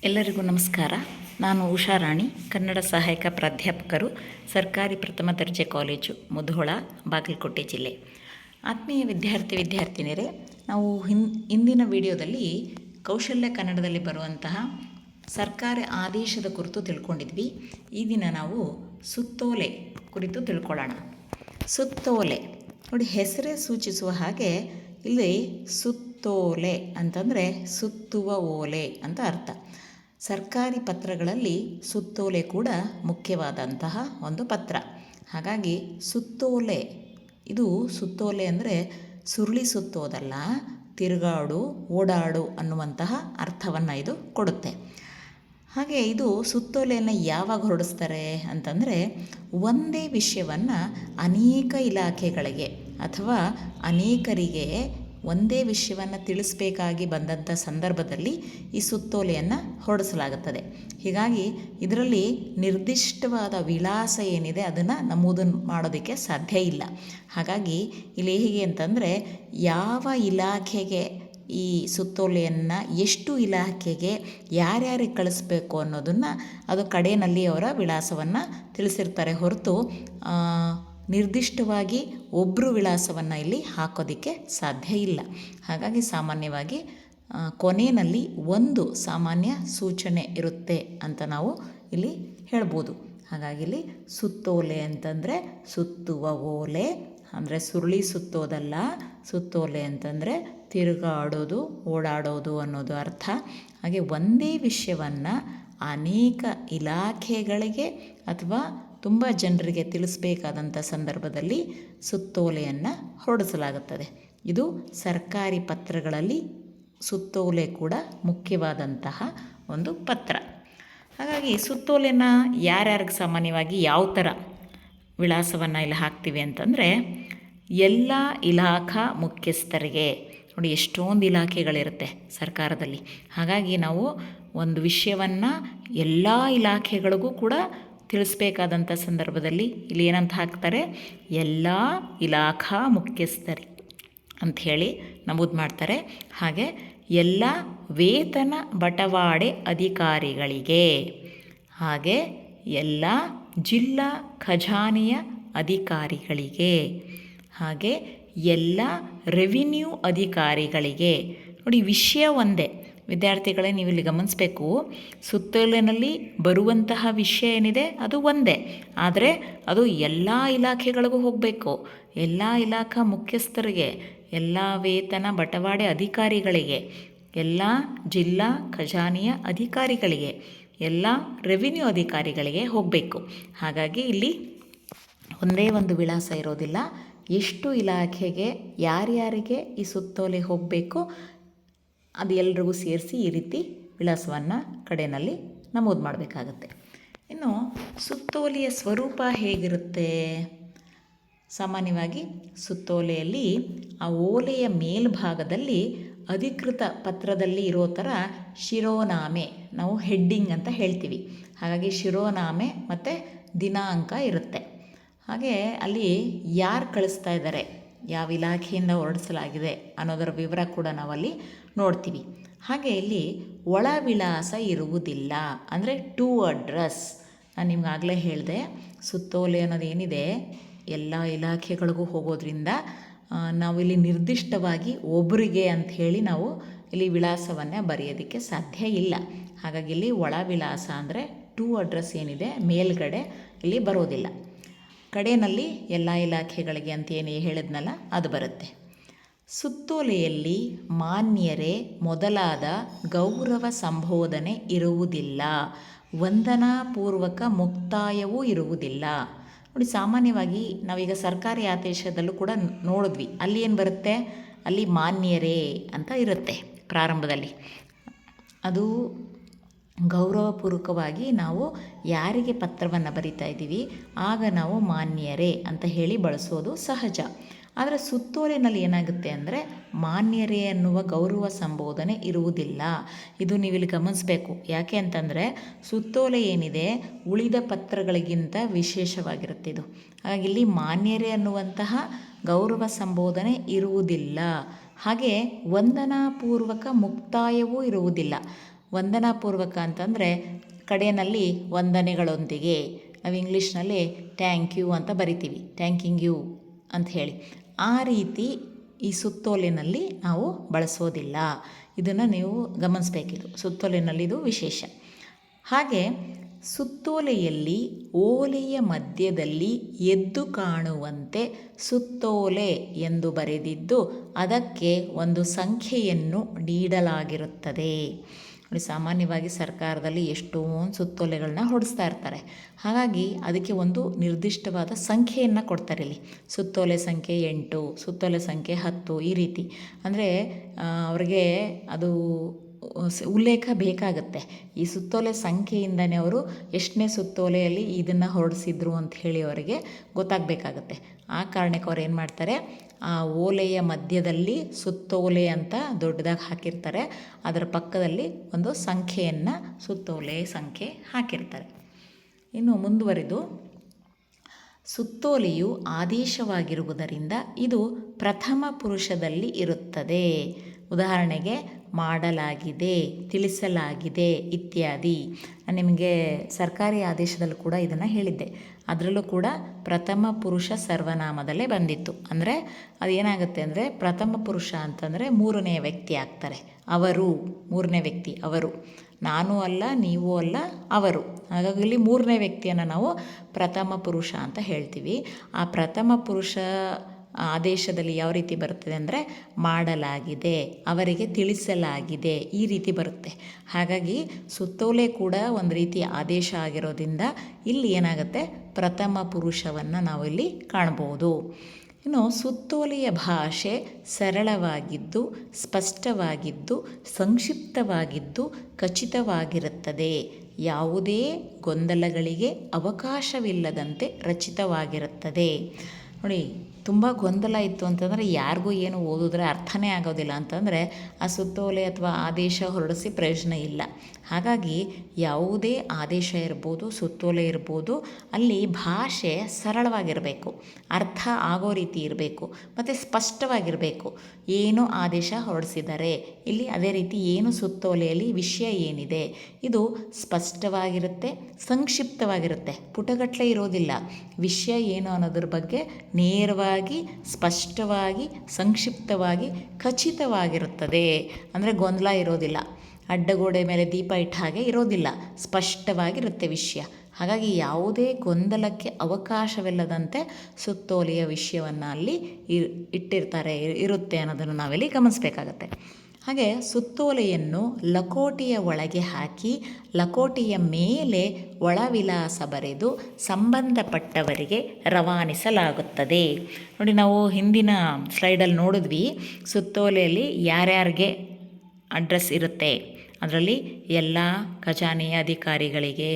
ಎಲ್ಲರಿಗೂ ನಮಸ್ಕಾರ. ನಾನು ಉಷಾರಾಣಿ, ಕನ್ನಡ ಸಹಾಯಕ ಪ್ರಾಧ್ಯಾಪಕರು, ಸರ್ಕಾರಿ ಪ್ರಥಮ ದರ್ಜೆ ಕಾಲೇಜು ಮುಧೋಳ, ಬಾಗಲಕೋಟೆ ಜಿಲ್ಲೆ. ಆತ್ಮೀಯ ವಿದ್ಯಾರ್ಥಿನಿಯರೇ, ನಾವು ಇಂದಿನ ವಿಡಿಯೋದಲ್ಲಿ ಕೌಶಲ್ಯ ಕನ್ನಡದಲ್ಲಿ ಬರುವಂತಹ ಸರ್ಕಾರಿ ಆದೇಶದ ಕುರಿತು ತಿಳ್ಕೊಂಡಿದ್ವಿ. ಈ ದಿನ ನಾವು ಸುತ್ತೋಲೆ ಕುರಿತು ತಿಳ್ಕೊಳ್ಳೋಣ. ಸುತ್ತೋಲೆ ನೋಡಿ, ಹೆಸರೇ ಸೂಚಿಸುವ ಹಾಗೆ ಇಲ್ಲಿ ಸುತ್ತೋಲೆ ಅಂತಂದರೆ ಸುತ್ತುವ ಓಲೆ ಅಂತ ಅರ್ಥ. ಸರ್ಕಾರಿ ಪತ್ರಗಳಲ್ಲಿ ಸುತ್ತೋಲೆ ಕೂಡ ಮುಖ್ಯವಾದಂತಹ ಒಂದು ಪತ್ರ. ಹಾಗಾಗಿ ಸುತ್ತೋಲೆ, ಇದು ಸುತ್ತೋಲೆ ಅಂದರೆ ಸುರುಳಿ ಸುತ್ತೋದಲ್ಲ, ತಿರುಗಾಡು, ಓಡಾಡು ಅನ್ನುವಂತಹ ಅರ್ಥವನ್ನು ಇದು ಕೊಡುತ್ತೆ. ಹಾಗೆ ಇದು ಸುತ್ತೋಲೆಯನ್ನು ಯಾವಾಗ ಹೊರಡಿಸ್ತಾರೆ ಅಂತಂದರೆ, ಒಂದೇ ವಿಷಯವನ್ನು ಅನೇಕ ಇಲಾಖೆಗಳಿಗೆ ಅಥವಾ ಅನೇಕರಿಗೆ ಒಂದೇ ವಿಷಯವನ್ನು ತಿಳಿಸಬೇಕಾಗಿ ಬಂದಂಥ ಸಂದರ್ಭದಲ್ಲಿ ಈ ಸುತ್ತೋಲೆಯನ್ನು ಹೊರಡಿಸಲಾಗುತ್ತದೆ. ಹೀಗಾಗಿ ಇದರಲ್ಲಿ ನಿರ್ದಿಷ್ಟವಾದ ವಿಳಾಸ ಏನಿದೆ ಅದನ್ನು ನಮೂದು ಮಾಡೋದಕ್ಕೆ ಸಾಧ್ಯ ಇಲ್ಲ. ಹಾಗಾಗಿ ಇಲ್ಲಿ ಹೇಗೆ ಅಂತಂದರೆ, ಯಾವ ಇಲಾಖೆಗೆ ಈ ಸುತ್ತೋಲೆಯನ್ನು ಎಷ್ಟು ಇಲಾಖೆಗೆ ಯಾರ್ಯಾರಿಗೆ ಕಳಿಸ್ಬೇಕು ಅನ್ನೋದನ್ನು ಅದು ಕಡೆಯಲ್ಲಿ ಅವರ ವಿಳಾಸವನ್ನು ತಿಳಿಸಿರ್ತಾರೆ ಹೊರತು ನಿರ್ದಿಷ್ಟವಾಗಿ ಒಬ್ಬರು ವಿಳಾಸವನ್ನು ಇಲ್ಲಿ ಹಾಕೋದಕ್ಕೆ ಸಾಧ್ಯ ಇಲ್ಲ. ಹಾಗಾಗಿ ಸಾಮಾನ್ಯವಾಗಿ ಕೊನೆಯಲ್ಲಿ ಒಂದು ಸಾಮಾನ್ಯ ಸೂಚನೆ ಇರುತ್ತೆ ಅಂತ ನಾವು ಇಲ್ಲಿ ಹೇಳ್ಬೋದು. ಹಾಗಾಗಿ ಇಲ್ಲಿ ಸುತ್ತೋಲೆ ಅಂತಂದರೆ ಸುತ್ತುವ ಓಲೆ, ಅಂದರೆ ಸುರುಳಿ ಸುತ್ತೋದಲ್ಲ. ಸುತ್ತೋಲೆ ಅಂತಂದರೆ ತಿರುಗಾಡೋದು, ಓಡಾಡೋದು ಅನ್ನೋದು ಅರ್ಥ. ಹಾಗೆ ಒಂದೇ ವಿಷಯವನ್ನು ಅನೇಕ ಇಲಾಖೆಗಳಿಗೆ ಅಥವಾ ತುಂಬ ಜನರಿಗೆ ತಿಳಿಸಬೇಕಾದಂಥ ಸಂದರ್ಭದಲ್ಲಿ ಸುತ್ತೋಲೆಯನ್ನು ಹೊರಡಿಸಲಾಗುತ್ತದೆ. ಇದು ಸರ್ಕಾರಿ ಪತ್ರಗಳಲ್ಲಿ ಸುತ್ತೋಲೆ ಕೂಡ ಮುಖ್ಯವಾದಂತಹ ಒಂದು ಪತ್ರ. ಹಾಗಾಗಿ ಸುತ್ತೋಲೆನ ಯಾರ್ಯಾರಿಗೆ ಸಾಮಾನ್ಯವಾಗಿ ಯಾವ ಥರ ವಿಳಾಸವನ್ನು ಇಲ್ಲಿ ಹಾಕ್ತೀವಿ ಅಂತಂದರೆ, ಎಲ್ಲ ಇಲಾಖಾ ಮುಖ್ಯಸ್ಥರಿಗೆ. ನೋಡಿ, ಎಷ್ಟೊಂದು ಇಲಾಖೆಗಳಿರುತ್ತೆ ಸರ್ಕಾರದಲ್ಲಿ. ಹಾಗಾಗಿ ನಾವು ಒಂದು ವಿಷಯವನ್ನು ಎಲ್ಲ ಇಲಾಖೆಗಳಿಗೂ ಕೂಡ ತಿಳಿಸ್ಬೇಕಾದಂಥ ಸಂದರ್ಭದಲ್ಲಿ ಇಲ್ಲಿ ಏನಂತ ಹಾಕ್ತಾರೆ, ಎಲ್ಲ ಇಲಾಖಾ ಮುಖ್ಯಸ್ಥರಿ ಅಂಥೇಳಿ ನಮೂದು ಮಾಡ್ತಾರೆ. ಹಾಗೆ ಎಲ್ಲ ವೇತನ ಬಟವಾಡೆ ಅಧಿಕಾರಿಗಳಿಗೆ, ಹಾಗೆ ಎಲ್ಲ ಜಿಲ್ಲಾ ಖಜಾನೆಯ ಅಧಿಕಾರಿಗಳಿಗೆ, ಹಾಗೆ ಎಲ್ಲ ರೆವಿನ್ಯೂ ಅಧಿಕಾರಿಗಳಿಗೆ. ನೋಡಿ, ವಿಷಯ ಒಂದೇ. ವಿದ್ಯಾರ್ಥಿಗಳೇ, ನೀವು ಇಲ್ಲಿ ಗಮನಿಸಬೇಕು, ಸುತ್ತೋಲೆಯಲ್ಲಿ ಬರುವಂತಹ ವಿಷಯ ಏನಿದೆ ಅದು ಒಂದೇ, ಆದರೆ ಅದು ಎಲ್ಲ ಇಲಾಖೆಗಳಿಗೂ ಹೋಗಬೇಕು. ಎಲ್ಲ ಇಲಾಖಾ ಮುಖ್ಯಸ್ಥರಿಗೆ, ಎಲ್ಲ ವೇತನ ಬಟವಾಡೆ ಅಧಿಕಾರಿಗಳಿಗೆ, ಎಲ್ಲ ಜಿಲ್ಲಾ ಖಜಾನೆಯ ಅಧಿಕಾರಿಗಳಿಗೆ, ಎಲ್ಲ ರೆವಿನ್ಯೂ ಅಧಿಕಾರಿಗಳಿಗೆ ಹೋಗಬೇಕು. ಹಾಗಾಗಿ ಇಲ್ಲಿ ಒಂದೇ ಒಂದು ವಿಳಾಸ ಇರೋದಿಲ್ಲ. ಎಷ್ಟು ಇಲಾಖೆಗೆ ಯಾರ್ಯಾರಿಗೆ ಈ ಸುತ್ತೋಲೆ ಹೋಗಬೇಕು ಅದು ಎಲ್ರಿಗೂ ಸೇರಿಸಿ ಈ ರೀತಿ ವಿಳಾಸವನ್ನು ಕಡೆಯಲ್ಲಿ ನಮೂದು ಮಾಡಬೇಕಾಗತ್ತೆ. ಇನ್ನು ಸುತ್ತೋಲೆಯ ಸ್ವರೂಪ ಹೇಗಿರುತ್ತೆ? ಸಾಮಾನ್ಯವಾಗಿ ಸುತ್ತೋಲೆಯಲ್ಲಿ ಆ ಓಲೆಯ ಮೇಲ್ಭಾಗದಲ್ಲಿ ಅಧಿಕೃತ ಪತ್ರದಲ್ಲಿ ಇರೋ ಥರ ಶಿರೋನಾಮೆ, ನಾವು ಹೆಡ್ಡಿಂಗ್ ಅಂತ ಹೇಳ್ತೀವಿ. ಹಾಗಾಗಿ ಶಿರೋನಾಮೆ ಮತ್ತು ದಿನಾಂಕ ಇರುತ್ತೆ. ಹಾಗೆ ಅಲ್ಲಿ ಯಾರು ಕಳಿಸ್ತಾ ಇದ್ದಾರೆ, ಯಾವ ಇಲಾಖೆಯಿಂದ ಹೊರಡಿಸಲಾಗಿದೆ ಅನ್ನೋದರ ವಿವರ ಕೂಡ ನಾವಲ್ಲಿ ನೋಡ್ತೀವಿ. ಹಾಗೆ ಇಲ್ಲಿ ಒಳ ವಿಳಾಸ ಇರುವುದಿಲ್ಲ, ಅಂದರೆ ಟು ಅಡ್ರೆಸ್. ನಾನು ನಿಮ್ಗಾಗಲೇ ಹೇಳಿದೆ, ಸುತ್ತೋಲೆ ಅನ್ನೋದೇನಿದೆ ಎಲ್ಲ ಇಲಾಖೆಗಳಿಗೂ ಹೋಗೋದ್ರಿಂದ ನಾವಿಲ್ಲಿ ನಿರ್ದಿಷ್ಟವಾಗಿ ಒಬ್ಬರಿಗೆ ಅಂಥೇಳಿ ನಾವು ಇಲ್ಲಿ ವಿಳಾಸವನ್ನು ಬರೆಯೋದಕ್ಕೆ ಸಾಧ್ಯ ಇಲ್ಲ. ಹಾಗಾಗಿ ಇಲ್ಲಿ ಒಳ ವಿಳಾಸ ಅಂದರೆ ಟು ಅಡ್ರೆಸ್ ಏನಿದೆ ಮೇಲ್ಗಡೆ ಇಲ್ಲಿ ಬರೋದಿಲ್ಲ. ಕಡೆಯಲ್ಲಿ ಎಲ್ಲ ಇಲಾಖೆಗಳಿಗೆ ಅಂತ ಏನು ಹೇಳಿದ್ನಲ್ಲ ಅದು ಬರುತ್ತೆ. ಸುತ್ತೋಲೆಯಲ್ಲಿ ಮಾನ್ಯರೇ ಮೊದಲಾದ ಗೌರವ ಸಂಬೋಧನೆ ಇರುವುದಿಲ್ಲ, ವಂದನಾಪೂರ್ವಕ ಮುಕ್ತಾಯವೂ ಇರುವುದಿಲ್ಲ. ನೋಡಿ, ಸಾಮಾನ್ಯವಾಗಿ ನಾವೀಗ ಸರ್ಕಾರಿ ಆದೇಶದಲ್ಲೂ ಕೂಡ ನೋಡಿದ್ವಿ, ಅಲ್ಲಿ ಏನು ಬರುತ್ತೆ, ಅಲ್ಲಿ ಮಾನ್ಯರೇ ಅಂತ ಇರುತ್ತೆ ಪ್ರಾರಂಭದಲ್ಲಿ. ಅದು ಗೌರವಪೂರ್ವಕವಾಗಿ ನಾವು ಯಾರಿಗೆ ಪತ್ರವನ್ನು ಬರಿತಾ ಇದ್ದೀವಿ ಆಗ ನಾವು ಮಾನ್ಯರೇ ಅಂತ ಹೇಳಿ ಬಳಸೋದು ಸಹಜ. ಆದರೆ ಸುತ್ತೋಲೆನಲ್ಲಿ ಏನಾಗುತ್ತೆ ಅಂದರೆ ಮಾನ್ಯರೇ ಅನ್ನುವ ಗೌರವ ಸಂಬೋಧನೆ ಇರುವುದಿಲ್ಲ. ಇದು ನೀವಿಲ್ಲಿ ಗಮನಿಸಬೇಕು. ಯಾಕೆ ಅಂತಂದರೆ ಸುತ್ತೋಲೆ ಏನಿದೆ ಉಳಿದ ಪತ್ರಗಳಿಗಿಂತ ವಿಶೇಷವಾಗಿರುತ್ತೆ ಇದು. ಹಾಗಾಗಿ ಇಲ್ಲಿ ಮಾನ್ಯರೇ ಅನ್ನುವಂತಹ ಗೌರವ ಸಂಬೋಧನೆ ಇರುವುದಿಲ್ಲ. ಹಾಗೆ ವಂದನಾಪೂರ್ವಕ ಮುಕ್ತಾಯವೂ ಇರುವುದಿಲ್ಲ. ವಂದನಾಪೂರ್ವಕ ಅಂತಂದರೆ ಕಡೆಯಲ್ಲಿ ವಂದನೆಗಳೊಂದಿಗೆ, ನಾವು ಇಂಗ್ಲೀಷ್ನಲ್ಲಿ ಥ್ಯಾಂಕ್ ಯು ಅಂತ ಬರಿತೀವಿ, ಥ್ಯಾಂಕಿಂಗ್ ಯು ಅಂತ ಹೇಳಿ. ಆ ರೀತಿ ಈ ಸುತ್ತೋಲೆನಲ್ಲಿ ನಾವು ಬಳಸೋದಿಲ್ಲ. ಇದನ್ನು ನೀವು ಗಮನಿಸಬೇಕಿದು, ಸುತ್ತೋಲೆನಲ್ಲಿ ಇದು ವಿಶೇಷ. ಹಾಗೆ ಸುತ್ತೋಲೆಯಲ್ಲಿ ಓಲೆಯ ಮಧ್ಯದಲ್ಲಿ ಎದ್ದು ಕಾಣುವಂತೆ ಸುತ್ತೋಲೆ ಎಂದು ಬರೆದಿದ್ದು ಅದಕ್ಕೆ ಒಂದು ಸಂಖ್ಯೆಯನ್ನು ನೀಡಲಾಗಿರುತ್ತದೆ. ನೋಡಿ, ಸಾಮಾನ್ಯವಾಗಿ ಸರ್ಕಾರದಲ್ಲಿ ಎಷ್ಟೊಂದು ಸುತ್ತೋಲೆಗಳನ್ನ ಹೊಡಿಸ್ತಾ ಇರ್ತಾರೆ. ಹಾಗಾಗಿ ಅದಕ್ಕೆ ಒಂದು ನಿರ್ದಿಷ್ಟವಾದ ಸಂಖ್ಯೆಯನ್ನು ಕೊಡ್ತಾರೆ. ಇಲ್ಲಿ ಸುತ್ತೋಲೆ ಸಂಖ್ಯೆ 8, ಸುತ್ತೋಲೆ ಸಂಖ್ಯೆ 10, ಈ ರೀತಿ. ಅಂದರೆ ಅವ್ರಿಗೆ ಅದು ಉಲ್ಲೇಖ ಬೇಕಾಗತ್ತೆ. ಈ ಸುತ್ತೋಲೆ ಸಂಖ್ಯೆಯಿಂದನೇ ಅವರು ಎಷ್ಟನೇ ಸುತ್ತೋಲೆಯಲ್ಲಿ ಇದನ್ನು ಹೊರಡಿಸಿದ್ರು ಅಂತ ಹೇಳಿ ಅವರಿಗೆ ಗೊತ್ತಾಗಬೇಕಾಗತ್ತೆ. ಆ ಕಾರಣಕ್ಕೆ ಅವ್ರು ಏನು ಮಾಡ್ತಾರೆ, ಆ ಓಲೆಯ ಮಧ್ಯದಲ್ಲಿ ಸುತ್ತೋಲೆ ಅಂತ ದೊಡ್ಡದಾಗಿ ಹಾಕಿರ್ತಾರೆ, ಅದರ ಪಕ್ಕದಲ್ಲಿ ಒಂದು ಸಂಖ್ಯೆಯನ್ನು, ಸುತ್ತೋಲೆ ಸಂಖ್ಯೆ ಹಾಕಿರ್ತಾರೆ. ಇನ್ನು ಮುಂದುವರಿದು, ಸುತ್ತೋಲೆಯು ಆದೇಶವಾಗಿರುವುದರಿಂದ ಇದು ಪ್ರಥಮ ಪುರುಷದಲ್ಲಿ ಇರುತ್ತದೆ. ಉದಾಹರಣೆಗೆ ಮಾಡಲಾಗಿದೆ, ತಿಳಿಸಲಾಗಿದೆ ಇತ್ಯಾದಿ. ನಾನು ನಿಮಗೆ ಸರ್ಕಾರಿ ಆದೇಶದಲ್ಲೂ ಕೂಡ ಇದನ್ನು ಹೇಳಿದ್ದೆ. ಅದರಲ್ಲೂ ಕೂಡ ಪ್ರಥಮ ಪುರುಷ ಸರ್ವನಾಮದಲ್ಲೇ ಬಂದಿತ್ತು. ಅಂದರೆ ಅದೇನಾಗುತ್ತೆ ಅಂದರೆ, ಪ್ರಥಮ ಪುರುಷ ಅಂತಂದರೆ ಮೂರನೇ ವ್ಯಕ್ತಿ ಆಗ್ತಾರೆ. ಅವರು, ಮೂರನೇ ವ್ಯಕ್ತಿ ಅವರು. ನಾನು ಅಲ್ಲ, ನೀವು ಅಲ್ಲ, ಅವರು. ಹಾಗಾಗಿ ಇಲ್ಲಿ ಮೂರನೇ ವ್ಯಕ್ತಿಯನ್ನು ನಾವು ಪ್ರಥಮ ಪುರುಷ ಅಂತ ಹೇಳ್ತೀವಿ. ಆ ಪ್ರಥಮ ಪುರುಷ ಆದೇಶದಲ್ಲಿ ಯಾವ ರೀತಿ ಬರ್ತದೆ ಅಂದರೆ, ಮಾಡಲಾಗಿದೆ, ಅವರಿಗೆ ತಿಳಿಸಲಾಗಿದೆ, ಈ ರೀತಿ ಬರುತ್ತೆ. ಹಾಗಾಗಿ ಸುತ್ತೋಲೆ ಕೂಡ ಒಂದು ರೀತಿ ಆದೇಶ ಆಗಿರೋದ್ರಿಂದ ಇಲ್ಲಿ ಏನಾಗುತ್ತೆ, ಪ್ರಥಮ ಪುರುಷವನ್ನು ನಾವು ಇಲ್ಲಿ ಕಾಣ್ಬೋದು. ಇನ್ನು ಸುತ್ತೋಲೆಯ ಭಾಷೆ ಸರಳವಾಗಿದ್ದು, ಸ್ಪಷ್ಟವಾಗಿದ್ದು, ಸಂಕ್ಷಿಪ್ತವಾಗಿದ್ದು, ಖಚಿತವಾಗಿರುತ್ತದೆ. ಯಾವುದೇ ಗೊಂದಲಗಳಿಗೆ ಅವಕಾಶವಿಲ್ಲದಂತೆ ರಚಿತವಾಗಿರುತ್ತದೆ. ನೋಡಿ, ತುಂಬ ಗೊಂದಲ ಇತ್ತು ಅಂತಂದರೆ, ಯಾರಿಗೂ ಏನು ಓದಿದ್ರೆ ಅರ್ಥನೇ ಆಗೋದಿಲ್ಲ ಅಂತಂದರೆ ಆ ಸುತ್ತೋಲೆ ಅಥವಾ ಆದೇಶ ಹೊರಡಿಸಿ ಪ್ರಯೋಜನ ಇಲ್ಲ. ಹಾಗಾಗಿ ಯಾವುದೇ ಆದೇಶ ಇರ್ಬೋದು, ಸುತ್ತೋಲೆ ಇರ್ಬೋದು, ಅಲ್ಲಿ ಭಾಷೆ ಸರಳವಾಗಿರಬೇಕು, ಅರ್ಥ ಆಗೋ ರೀತಿ ಇರಬೇಕು, ಮತ್ತು ಸ್ಪಷ್ಟವಾಗಿರಬೇಕು. ಏನು ಆದೇಶ ಹೊರಡಿಸಿದ್ದಾರೆ ಇಲ್ಲಿ, ಅದೇ ರೀತಿ ಏನು ಸುತ್ತೋಲೆಯಲ್ಲಿ ವಿಷಯ ಏನಿದೆ, ಇದು ಸ್ಪಷ್ಟವಾಗಿರುತ್ತೆ, ಸಂಕ್ಷಿಪ್ತವಾಗಿರುತ್ತೆ, ಪುಟಗಟ್ಟಲೆ ಇರೋದಿಲ್ಲ. ವಿಷಯ ಏನು ಅನ್ನೋದ್ರ ಬಗ್ಗೆ ನೇರವಾಗಿ, ಸ್ಪಷ್ಟವಾಗಿ, ಸಂಕ್ಷಿಪ್ತವಾಗಿ, ಖಚಿತವಾಗಿರುತ್ತದೆ. ಅಂದರೆ ಗೊಂದಲ ಇರೋದಿಲ್ಲ, ಅಡ್ಡಗೋಡೆ ಮೇಲೆ ದೀಪ ಇಟ್ಟ ಹಾಗೆ ಇರೋದಿಲ್ಲ, ಸ್ಪಷ್ಟವಾಗಿರುತ್ತೆ ವಿಷಯ. ಹಾಗಾಗಿ ಯಾವುದೇ ಗೊಂದಲಕ್ಕೆ ಅವಕಾಶವಿಲ್ಲದಂತೆ ಸುತ್ತೋಲೆಯ ವಿಷಯವನ್ನು ಅಲ್ಲಿ ಇರುತ್ತೆ ಅನ್ನೋದನ್ನು ನಾವಿಲ್ಲಿ ಗಮನಿಸಬೇಕಾಗತ್ತೆ. ಹಾಗೆ ಸುತ್ತೋಲೆಯನ್ನು ಲಕೋಟೆಯ ಒಳಗೆ ಹಾಕಿ ಲಕೋಟೆಯ ಮೇಲೆ ಒಳವಿಳಾಸ ಬರೆದು ಸಂಬಂಧಪಟ್ಟವರಿಗೆ ರವಾನಿಸಲಾಗುತ್ತದೆ. ನೋಡಿ, ನಾವು ಹಿಂದಿನ ಸ್ಲೈಡಲ್ಲಿ ನೋಡಿದ್ವಿ, ಸುತ್ತೋಲೆಯಲ್ಲಿ ಯಾರ್ಯಾರಿಗೆ ಅಡ್ರೆಸ್ ಇರುತ್ತೆ. ಅದರಲ್ಲಿ ಎಲ್ಲ ಖಜಾನೆಯ ಅಧಿಕಾರಿಗಳಿಗೆ,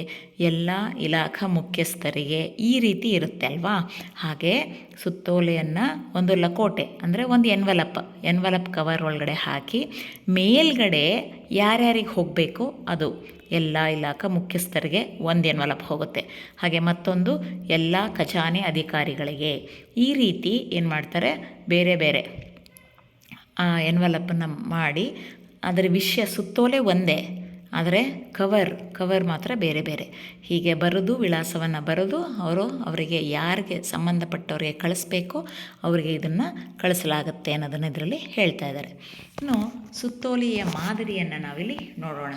ಎಲ್ಲ ಇಲಾಖಾ ಮುಖ್ಯಸ್ಥರಿಗೆ, ಈ ರೀತಿ ಇರುತ್ತೆ ಅಲ್ವಾ. ಹಾಗೆ ಸುತ್ತೋಲೆಯನ್ನು ಒಂದು ಲಕೋಟೆ ಅಂದರೆ ಒಂದು ಎನ್ವಲಪ್ ಕವರ್ ಒಳಗಡೆ ಹಾಕಿ ಮೇಲ್ಗಡೆ ಯಾರ್ಯಾರಿಗೆ ಹೋಗಬೇಕು ಅದು ಎಲ್ಲ ಇಲಾಖಾ ಮುಖ್ಯಸ್ಥರಿಗೆ ಒಂದು ಎನ್ವಲಪ್ ಹೋಗುತ್ತೆ. ಹಾಗೆ ಮತ್ತೊಂದು ಎಲ್ಲ ಖಜಾನೆ ಅಧಿಕಾರಿಗಳಿಗೆ. ಈ ರೀತಿ ಏನು ಮಾಡ್ತಾರೆ, ಬೇರೆ ಬೇರೆ ಎನ್ವಲಪ್ಪನ್ನು ಮಾಡಿ, ಅದರ ವಿಷಯ ಸುತ್ತೋಲೆ ಒಂದೇ, ಆದರೆ ಕವರ್ ಮಾತ್ರ ಬೇರೆ ಬೇರೆ. ಹೀಗೆ ಬರೆದು ವಿಳಾಸವನ್ನು ಬರೆದು ಅವರಿಗೆ ಯಾರಿಗೆ ಸಂಬಂಧಪಟ್ಟವರಿಗೆ ಕಳಿಸ್ಬೇಕು ಅವರಿಗೆ ಇದನ್ನು ಕಳಿಸಲಾಗುತ್ತೆ ಅನ್ನೋದನ್ನು ಇದರಲ್ಲಿ ಹೇಳ್ತಾ ಇದ್ದಾರೆ. ಇನ್ನು ಸುತ್ತೋಲೆಯ ಮಾದರಿಯನ್ನು ನಾವಿಲ್ಲಿ ನೋಡೋಣ.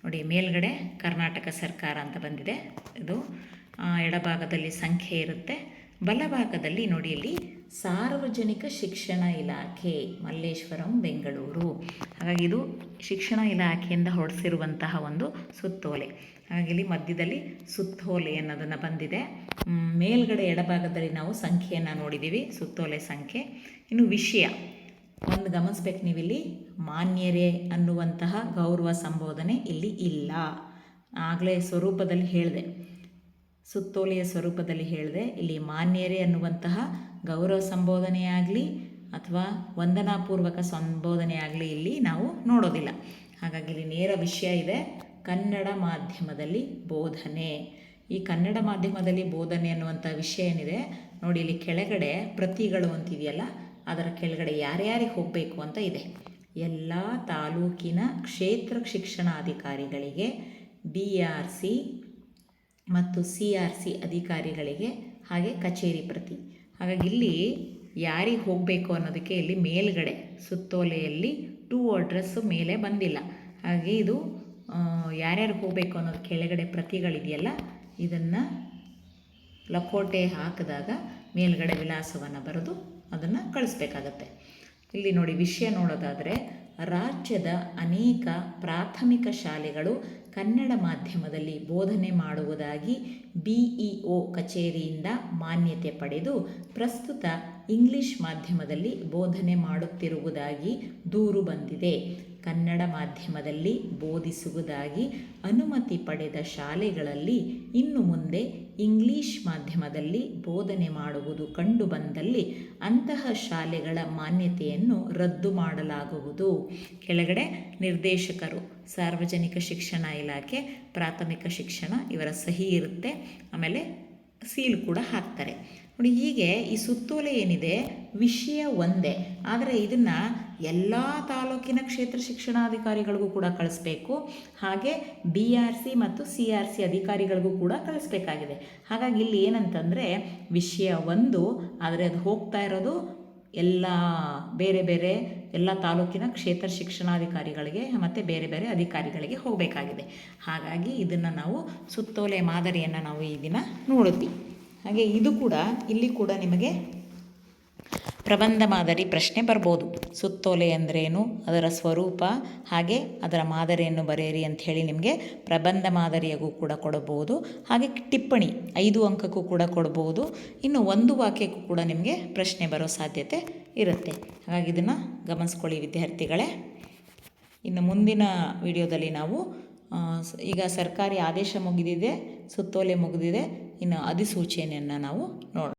ನೋಡಿ, ಮೇಲ್ಗಡೆ ಕರ್ನಾಟಕ ಸರ್ಕಾರ ಅಂತ ಬಂದಿದೆ. ಇದು ಎಡಭಾಗದಲ್ಲಿ ಸಂಖ್ಯೆ ಇರುತ್ತೆ. ಬಲಭಾಗದಲ್ಲಿ ನೋಡಿ, ಇಲ್ಲಿ ಸಾರ್ವಜನಿಕ ಶಿಕ್ಷಣ ಇಲಾಖೆ ಮಲ್ಲೇಶ್ವರಂ ಬೆಂಗಳೂರು. ಹಾಗಾಗಿ ಇದು ಶಿಕ್ಷಣ ಇಲಾಖೆಯಿಂದ ಹೊರಡಿಸಿರುವಂತಹ ಒಂದು ಸುತ್ತೋಲೆ. ಹಾಗಾಗಿ ಇಲ್ಲಿ ಮಧ್ಯದಲ್ಲಿ ಸುತ್ತೋಲೆ ಅನ್ನೋದನ್ನು ಬಂದಿದೆ. ಮೇಲ್ಗಡೆ ಎಡಭಾಗದಲ್ಲಿ ನಾವು ಸಂಖ್ಯೆಯನ್ನು ನೋಡಿದ್ದೀವಿ, ಸುತ್ತೋಲೆ ಸಂಖ್ಯೆ. ಇನ್ನು ವಿಷಯ ಒಂದು ಗಮನಿಸ್ಬೇಕು ನೀವಿಲ್ಲಿ, ಮಾನ್ಯರೇ ಅನ್ನುವಂತಹ ಗೌರವ ಸಂಬೋಧನೆ ಇಲ್ಲಿ ಇಲ್ಲ. ಆಗಲೇ ಸ್ವರೂಪದಲ್ಲಿ ಹೇಳಿದೆ, ಸುತ್ತೋಲೆಯ ಸ್ವರೂಪದಲ್ಲಿ ಹೇಳಿದೆ. ಇಲ್ಲಿ ಮಾನ್ಯರೇ ಅನ್ನುವಂತಹ ಗೌರವ ಸಂಬೋಧನೆಯಾಗಲಿ ಅಥವಾ ವಂದನಾಪೂರ್ವಕ ಸಂಬೋಧನೆಯಾಗಲಿ ಇಲ್ಲಿ ನಾವು ನೋಡೋದಿಲ್ಲ. ಹಾಗಾಗಿ ಇಲ್ಲಿ ನೇರ ವಿಷಯ ಇದೆ, ಕನ್ನಡ ಮಾಧ್ಯಮದಲ್ಲಿ ಬೋಧನೆ. ಈ ಕನ್ನಡ ಮಾಧ್ಯಮದಲ್ಲಿ ಬೋಧನೆ ಅನ್ನುವಂಥ ವಿಷಯ ಏನಿದೆ ನೋಡಿ, ಇಲ್ಲಿ ಕೆಳಗಡೆ ಪ್ರತಿಗಳು ಅಂತಿದೆಯಲ್ಲ, ಅದರ ಕೆಳಗಡೆ ಯಾರ್ಯಾರಿಗೆ ಹೋಗಬೇಕು ಅಂತ ಇದೆ. ಎಲ್ಲ ತಾಲೂಕಿನ ಕ್ಷೇತ್ರ ಶಿಕ್ಷಣಾಧಿಕಾರಿಗಳಿಗೆ, BRC ಮತ್ತು CRC ಅಧಿಕಾರಿಗಳಿಗೆ, ಹಾಗೆ ಕಚೇರಿ ಪ್ರತಿ. ಹಾಗಾಗಿ ಇಲ್ಲಿ ಯಾರಿಗೆ ಹೋಗಬೇಕು ಅನ್ನೋದಕ್ಕೆ ಇಲ್ಲಿ ಮೇಲ್ಗಡೆ ಸುತ್ತೋಲೆಯಲ್ಲಿ ಟು ಅಡ್ರೆಸ್ಸು ಮೇಲೆ ಬಂದಿಲ್ಲ. ಹಾಗೆ ಇದು ಯಾರ್ಯಾರು ಹೋಗಬೇಕು ಅನ್ನೋದು ಕೆಳಗಡೆ ಪ್ರತಿಗಳಿದೆಯಲ್ಲ, ಇದನ್ನು ಲಕೋಟೆ ಹಾಕಿದಾಗ ಮೇಲ್ಗಡೆ ವಿಳಾಸವನ್ನು ಬರೆದು ಅದನ್ನು ಕಳಿಸ್ಬೇಕಾಗತ್ತೆ. ಇಲ್ಲಿ ನೋಡಿ, ವಿಷಯ ನೋಡೋದಾದರೆ ರಾಜ್ಯದ ಅನೇಕ ಪ್ರಾಥಮಿಕ ಶಾಲೆಗಳು ಕನ್ನಡ ಮಾಧ್ಯಮದಲ್ಲಿ ಬೋಧನೆ ಮಾಡುವುದಾಗಿ BEO ಕಚೇರಿಯಿಂದ ಮಾನ್ಯತೆ ಪಡೆದು ಪ್ರಸ್ತುತ ಇಂಗ್ಲಿಷ್ ಮಾಧ್ಯಮದಲ್ಲಿ ಬೋಧನೆ ಮಾಡುತ್ತಿರುವುದಾಗಿ ದೂರು ಬಂದಿದೆ. ಕನ್ನಡ ಮಾಧ್ಯಮದಲ್ಲಿ ಬೋಧಿಸುವುದಾಗಿ ಅನುಮತಿ ಪಡೆದ ಶಾಲೆಗಳಲ್ಲಿ ಇನ್ನು ಮುಂದೆ ಇಂಗ್ಲಿಷ್ ಮಾಧ್ಯಮದಲ್ಲಿ ಬೋಧನೆ ಮಾಡುವುದು ಕಂಡುಬಂದಲ್ಲಿ ಅಂತಹ ಶಾಲೆಗಳ ಮಾನ್ಯತೆಯನ್ನು ರದ್ದು ಮಾಡಲಾಗುವುದು. ಕೆಳಗಡೆ ನಿರ್ದೇಶಕರು, ಸಾರ್ವಜನಿಕ ಶಿಕ್ಷಣ ಇಲಾಖೆ, ಪ್ರಾಥಮಿಕ ಶಿಕ್ಷಣ ಇವರ ಸಹಿ ಇರುತ್ತೆ. ಆಮೇಲೆ ಸೀಲ್ ಕೂಡ ಹಾಕ್ತಾರೆ. ನೋಡಿ, ಹೀಗೆ ಈ ಸುತ್ತೋಲೆ ಏನಿದೆ ವಿಷಯ ಒಂದೇ, ಆದರೆ ಇದನ್ನು ಎಲ್ಲ ತಾಲೂಕಿನ ಕ್ಷೇತ್ರ ಶಿಕ್ಷಣಾಧಿಕಾರಿಗಳಿಗೂ ಕೂಡ ಕಳಿಸ್ಬೇಕು. ಹಾಗೆ BRC ಮತ್ತು CRC ಅಧಿಕಾರಿಗಳಿಗೂ ಕೂಡ ಕಳಿಸ್ಬೇಕಾಗಿದೆ. ಹಾಗಾಗಿ ಇಲ್ಲಿ ಏನಂತಂದರೆ ವಿಷಯ ಒಂದು, ಆದರೆ ಅದು ಹೋಗ್ತಾ ಇರೋದು ಎಲ್ಲ ಬೇರೆ ಬೇರೆ ಎಲ್ಲ ತಾಲೂಕಿನ ಕ್ಷೇತ್ರ ಶಿಕ್ಷಣಾಧಿಕಾರಿಗಳಿಗೆ ಮತ್ತು ಬೇರೆ ಬೇರೆ ಅಧಿಕಾರಿಗಳಿಗೆ ಹೋಗಬೇಕಾಗಿದೆ. ಹಾಗಾಗಿ ಇದನ್ನು ನಾವು ಸುತ್ತೋಲೆ ಮಾದರಿಯನ್ನು ನಾವು ಈ ದಿನ ನೋಡಿದ್ವಿ. ಹಾಗೆ ಇದು ಕೂಡ ಇಲ್ಲಿ ಕೂಡ ನಿಮಗೆ ಪ್ರಬಂಧ ಮಾದರಿ ಪ್ರಶ್ನೆ ಬರ್ಬೋದು. ಸುತ್ತೋಲೆ ಅಂದ್ರೇನು, ಅದರ ಸ್ವರೂಪ, ಹಾಗೆ ಅದರ ಮಾದರಿಯನ್ನು ಬರೆಯಿರಿ ಅಂಥೇಳಿ ನಿಮಗೆ ಪ್ರಬಂಧ ಮಾದರಿಯಾಗೂ ಕೂಡ ಕೊಡಬಹುದು. ಹಾಗೆ ಟಿಪ್ಪಣಿ 5 ಅಂಕಕ್ಕೂ ಕೂಡ ಕೊಡ್ಬೋದು. ಇನ್ನು 1 ವಾಕ್ಯಕ್ಕೂ ಕೂಡ ನಿಮಗೆ ಪ್ರಶ್ನೆ ಬರೋ ಸಾಧ್ಯತೆ ಇರುತ್ತೆ. ಹಾಗಾಗಿ ಇದನ್ನು ಗಮನಿಸ್ಕೊಳ್ಳಿ ವಿದ್ಯಾರ್ಥಿಗಳೇ. ಇನ್ನು ಮುಂದಿನ ವಿಡಿಯೋದಲ್ಲಿ ನಾವು ಈಗ ಸರ್ಕಾರಿ ಆದೇಶ ಮುಗಿದಿದೆ, ಸುತ್ತೋಲೆ ಮುಗಿದಿದೆ, ಇನ್ನು ಅಧಿಸೂಚನೆಯನ್ನು ನಾವು ನೋಡೋಣ.